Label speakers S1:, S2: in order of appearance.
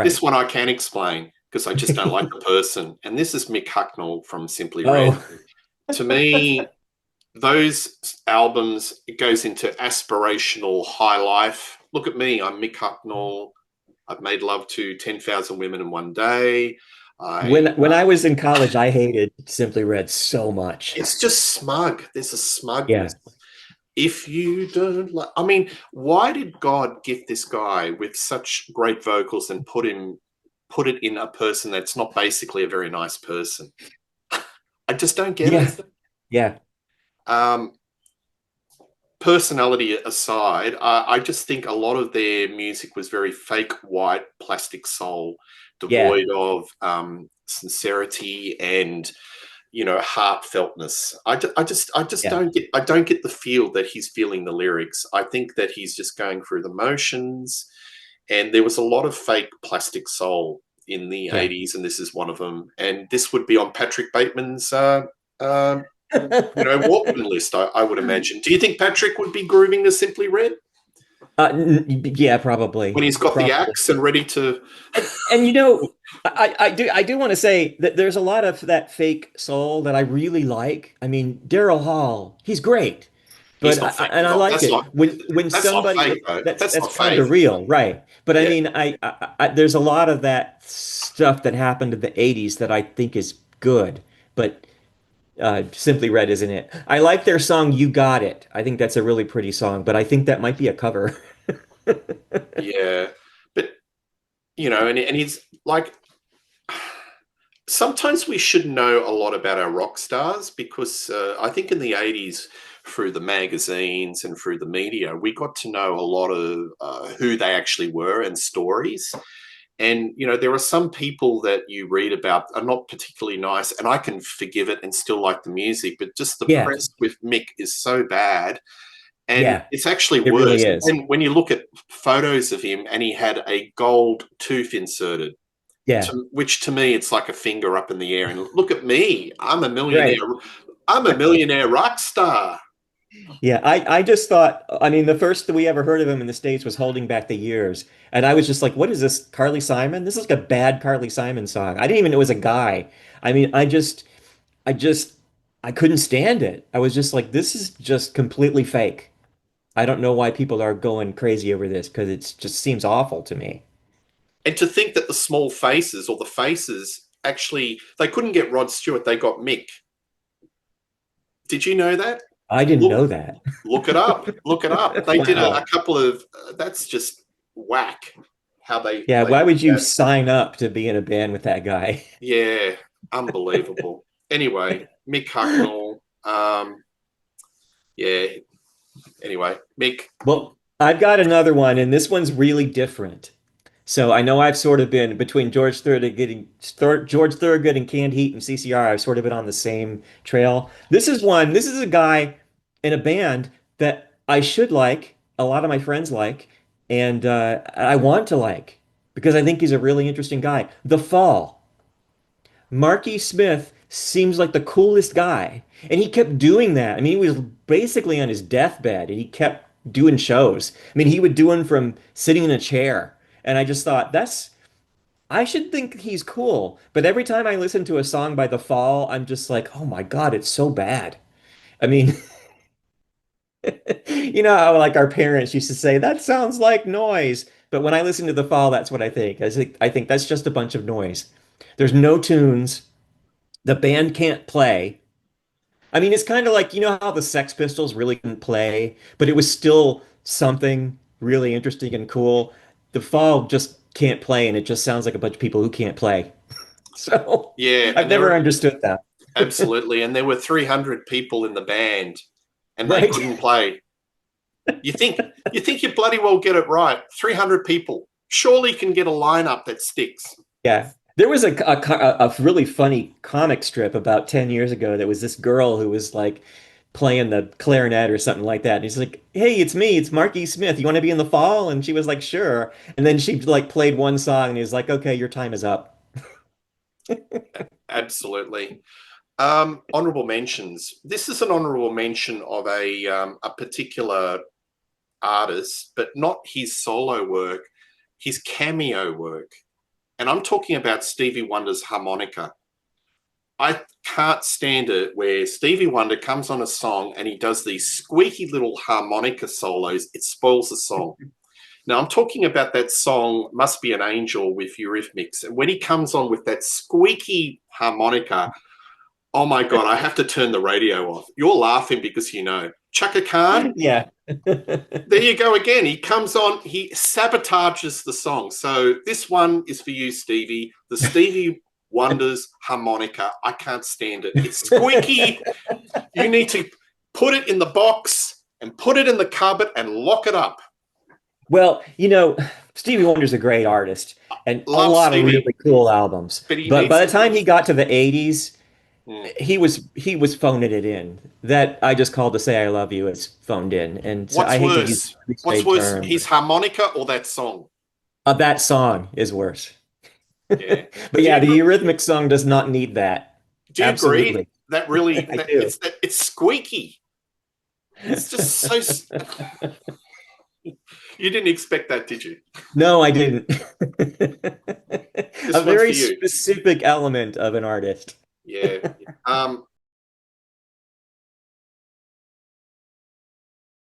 S1: This one I can explain because I just don't like the person. And this is Mick Hucknall from Simply Red.
S2: Oh,
S1: To me, those albums, it goes into aspirational high life. Look at me, I'm Mick Hucknall. I've made love to 10,000 women in one day.
S2: when I was in college, I hated Simply Red so much.
S1: It's just smug. There's a
S2: Yeah,
S1: smugness. If you don't like, I mean, why did God gift this guy with such great vocals and put it in a person that's not basically a very nice person? I just don't get
S2: yeah,
S1: it.
S2: yeah,
S1: Um, Personality aside, I just think a lot of their music was very fake white plastic soul,
S2: yeah,
S1: devoid of sincerity and heartfeltness. I just
S2: yeah,
S1: don't get the feel that he's feeling the lyrics. I think that he's just going through the motions, and there was a lot of fake plastic soul in the
S2: yeah.
S1: 80s, and this is one of them. And this would be on Patrick Bateman's uh, Walkman list, I would imagine. Do you think Patrick would be grooving to Simply Red
S2: Yeah, probably,
S1: when he's got the
S2: probably.
S1: axe and ready to?
S2: And I do want to say that there's a lot of that fake soul that I really like. I mean, Daryl Hall, he's great,
S1: He's
S2: but
S1: not fake
S2: and
S1: at
S2: I
S1: all.
S2: like it when
S1: That's not
S2: somebody
S1: fake though. That's
S2: that's
S1: not
S2: kind of
S1: fake.
S2: real, right? But I
S1: Yeah.
S2: mean, there's a lot of that stuff that happened in the '80s that I think is good, but Simply Red isn't it. I like their song "You Got It." I think that's a really pretty song, but I think that might be a cover.
S1: Yeah. But and he's like, sometimes we should know a lot about our rock stars because I think in the 80s, through the magazines and through the media, we got to know a lot of who they actually were and stories. And, there are some people that you read about are not particularly nice, and I can forgive it and still like the music, but just the
S2: Yeah,
S1: press with Mick is so bad. And
S2: yeah,
S1: it's actually
S2: it really
S1: worse.
S2: is.
S1: And when you look at photos of him and he had a gold tooth inserted,
S2: Yeah,
S1: which to me it's like a finger up in the air. And look at me, I'm a millionaire.
S2: right.
S1: I'm a millionaire rock star.
S2: Yeah, I just thought, I mean, the first that we ever heard of him in the States was Holding Back the Years. And I was just like, what is this, Carly Simon? This is like a bad Carly Simon song. I didn't even know it was a guy. I mean, I just, I couldn't stand it. I was just like, this is just completely fake. I don't know why people are going crazy over this because it just seems awful to me.
S1: And to think that the small faces or the faces actually, they couldn't get Rod Stewart, they got Mick. Did you know that?
S2: I didn't
S1: Look,
S2: know that.
S1: look it up. Look it up. They did a
S2: Wow.
S1: couple of, that's just whack how
S2: Yeah,
S1: they
S2: why
S1: did
S2: would you
S1: that.
S2: sign up to be in a band with that guy?
S1: Yeah, unbelievable. Anyway, Mick Hucknall. Yeah, anyway, Mick.
S2: Well, I've got another one, and this one's really different. So I know I've sort of been between George Thorogood and Canned Heat and CCR. I've sort of been on the same trail. This is a guy in a band that I should like, a lot of my friends like, and I want to like because I think he's a really interesting guy. The Fall. Marky Smith seems like the coolest guy, and he kept doing that. I mean, he was basically on his deathbed, and he kept doing shows. I mean, he would do them from sitting in a chair. And I just thought, I should think he's cool. But every time I listen to a song by The Fall, I'm just like, oh my God, it's so bad. I mean, you know how like our parents used to say, that sounds like noise. But when I listen to The Fall, that's what I think. I think that's just a bunch of noise. There's no tunes. The band can't play. I mean, it's kind of like, you know how the Sex Pistols really couldn't play, but it was still something really interesting and cool. The Fall just can't play, and it just sounds like a bunch of people who can't play. So
S1: Yeah,
S2: I've
S1: and there
S2: never
S1: were
S2: understood that.
S1: absolutely, and there were 300 people in the band, and they
S2: Right.
S1: couldn't play. You think you bloody well get it right. 300 people. Surely you can get a lineup that sticks.
S2: Yeah. There was a really funny comic strip about 10 years ago that was this girl who was like playing the clarinet or something like that. And he's like, hey, it's me, it's Marky Smith. You want to be in the Fall? And she was like, sure. And then she like played one song and he was like, okay, your time is up.
S1: Absolutely. Honorable mentions. This is an honorable mention of a particular artist, but not his solo work, his cameo work. and I'm talking about Stevie Wonder's harmonica. I can't stand it where Stevie Wonder comes on a song and he does these squeaky little harmonica solos. It spoils the song. Now, I'm talking about that song, Must Be an Angel, with Eurythmics. And when he comes on with that squeaky harmonica, oh my God, I have to turn the radio off. You're laughing because you know. Chaka Khan,
S2: Yeah.
S1: there you go again. He comes on, he sabotages the song. So this one is for you, Stevie. The Stevie Wonder's harmonica. I can't stand it. It's squeaky. You need to put it in the box and put it in the cupboard and lock it up.
S2: Well, Stevie Wonder's a great artist and a
S1: Love
S2: lot of
S1: Stevie,
S2: really cool albums. But by the time he got to the 80s, he was phoning it in. That I Just Called to Say I Love You is phoned in. And so
S1: What's
S2: I hate to
S1: worse?
S2: use the
S1: What's
S2: cliche
S1: worse,
S2: term.
S1: his harmonica or that song?
S2: That song is worse.
S1: Yeah.
S2: But yeah, the Eurythmics song does not need that.
S1: Do you
S2: Absolutely.
S1: agree? That really,
S2: I do.
S1: it's squeaky. It's just so. You didn't expect that, did you?
S2: No, I didn't.
S1: This
S2: A
S1: one's
S2: very
S1: for you.
S2: specific element of an artist.
S1: Yeah.